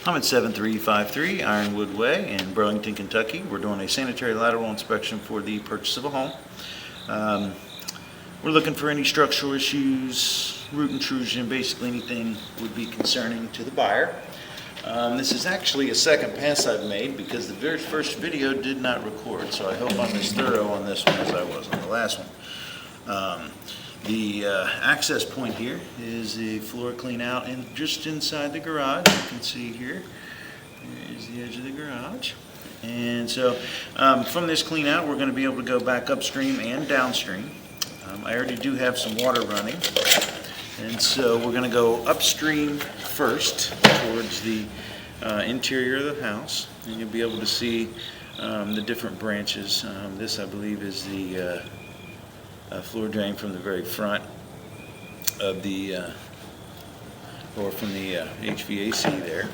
I'm at 7353 Ironwood Way in Burlington, Kentucky. We're doing a sanitary lateral inspection for the purchase of a home. We're looking for any structural issues, root intrusion, basically anything would be concerning to the buyer. This is actually a second pass I've made because the very first video did not record, so I hope I'm as thorough on this one as I was on the last one. The access point here is the floor clean out and just inside the garage. You can see here, here's the edge of the garage. And so from this clean out, we're going to be able to go back upstream and downstream. I already do have some water running. And so we're going to go upstream first towards the interior of the house. And you'll be able to see the different branches. This, I believe, is the floor drain from the very front of the, or from the HVAC there.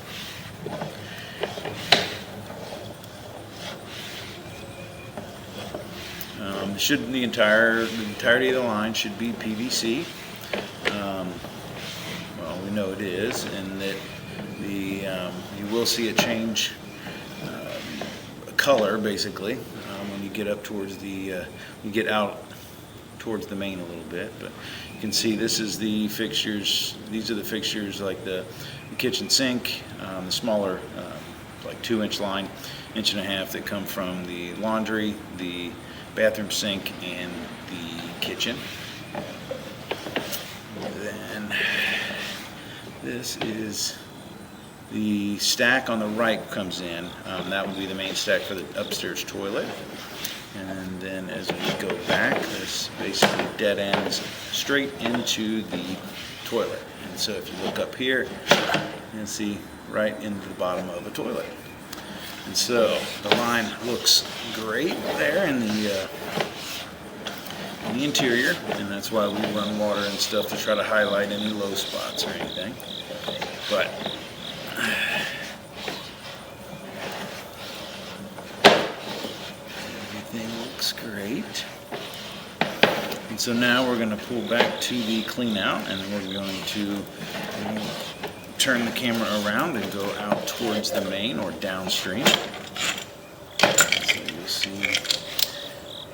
The entirety of the line should be PVC. Well, we know it is, and that you will see a change color basically when you get up towards the you get out towards the main a little bit. But you can see this is the fixtures. These are the fixtures like the kitchen sink, the smaller like 2-inch line, 1.5 inches that come from the laundry, the bathroom sink, and the kitchen. Then this is the stack on the right comes in. That would be the main stack for the upstairs toilet. And then as we go back, this basically dead ends straight into the toilet. And so if you look up here, you can see right into the bottom of a toilet. And so the line looks great there in the interior, and that's why we run water and stuff to try to highlight any low spots or anything. But everything looks great. And so now we're going to pull back to the clean out, and then we're going to turn the camera around and go out towards the main or downstream. So you'll see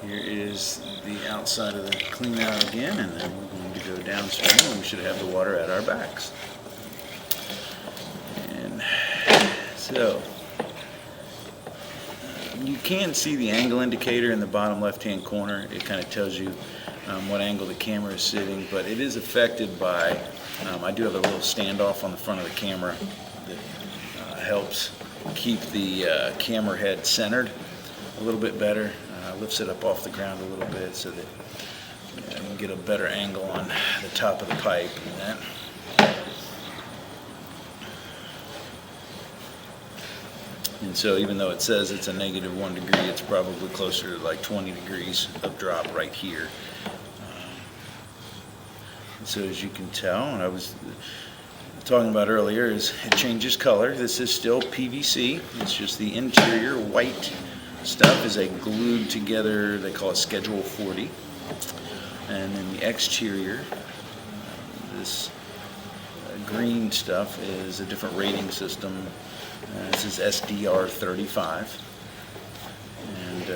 here is the outside of the clean out again, and then we're going to go downstream, and we should have the water at our backs. And so you can see the angle indicator in the bottom left-hand corner. It kind of tells you what angle the camera is sitting, but it is affected by I do have a little standoff on the front of the camera that helps keep the camera head centered a little bit better. Lifts it up off the ground a little bit so that you can get a better angle on the top of the pipe. And so even though it says it's a -1 degree, it's probably closer to like 20 degrees of drop right here. So as you can tell, and I was talking about earlier, is it changes color. This is still PVC. It's just the interior white stuff is a glued together, they call it Schedule 40. And then the exterior, this green stuff is a different rating system. This is SDR 35. And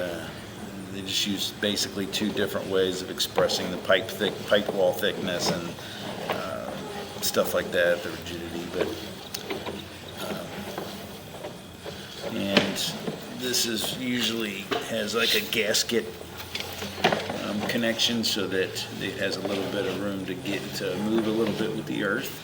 they just use basically 2 different ways of expressing the pipe wall thickness and stuff like that, the rigidity. But and this is usually has like a gasket connection so that it has a little bit of room to move a little bit with the earth.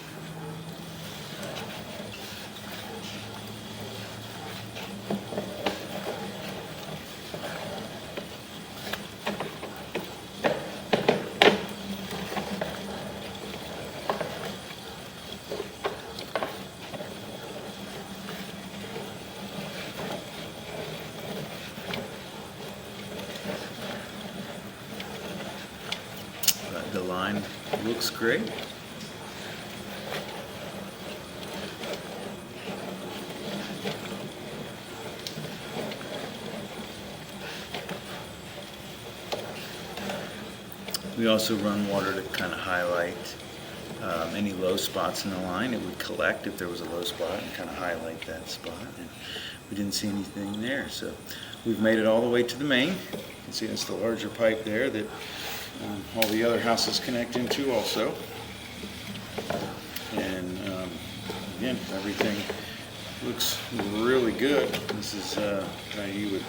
The line looks great. We also run water to kind of highlight Any low spots in the line, it would collect if there was a low spot and kind of highlight that spot. And we didn't see anything there, so we've made it all the way to the main. You can see that's the larger pipe there that all the other houses connect into also. And again, everything looks really good. This is how you would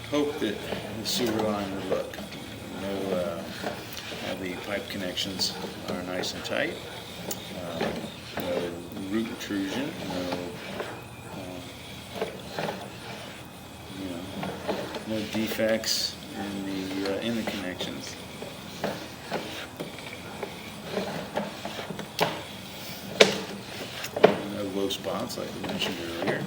hope that the sewer line would look. All the pipe connections are nice and tight. No root intrusion. No defects in the connections. No low spots like we mentioned earlier.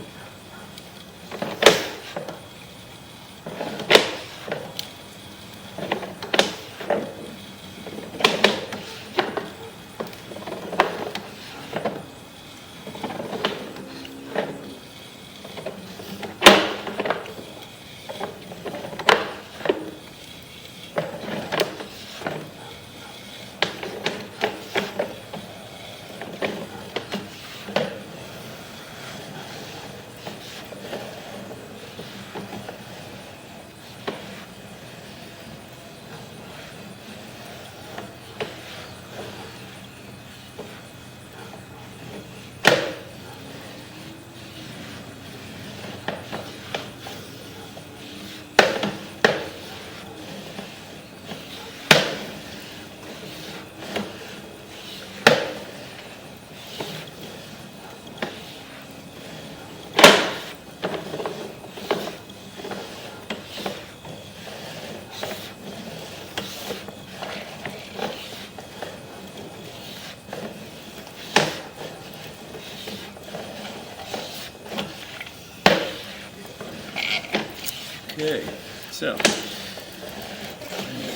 Okay, so we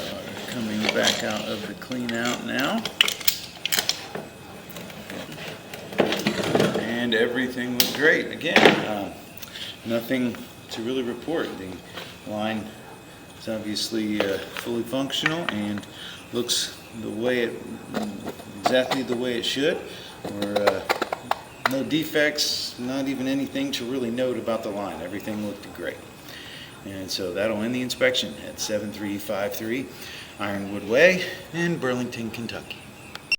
are coming back out of the clean out now, and everything was great. Again, nothing to really report. The line is obviously fully functional and looks exactly the way it should. No defects, not even anything to really note about the line. Everything looked great. And so that'll end the inspection at 7353 Ironwood Way in Burlington, Kentucky.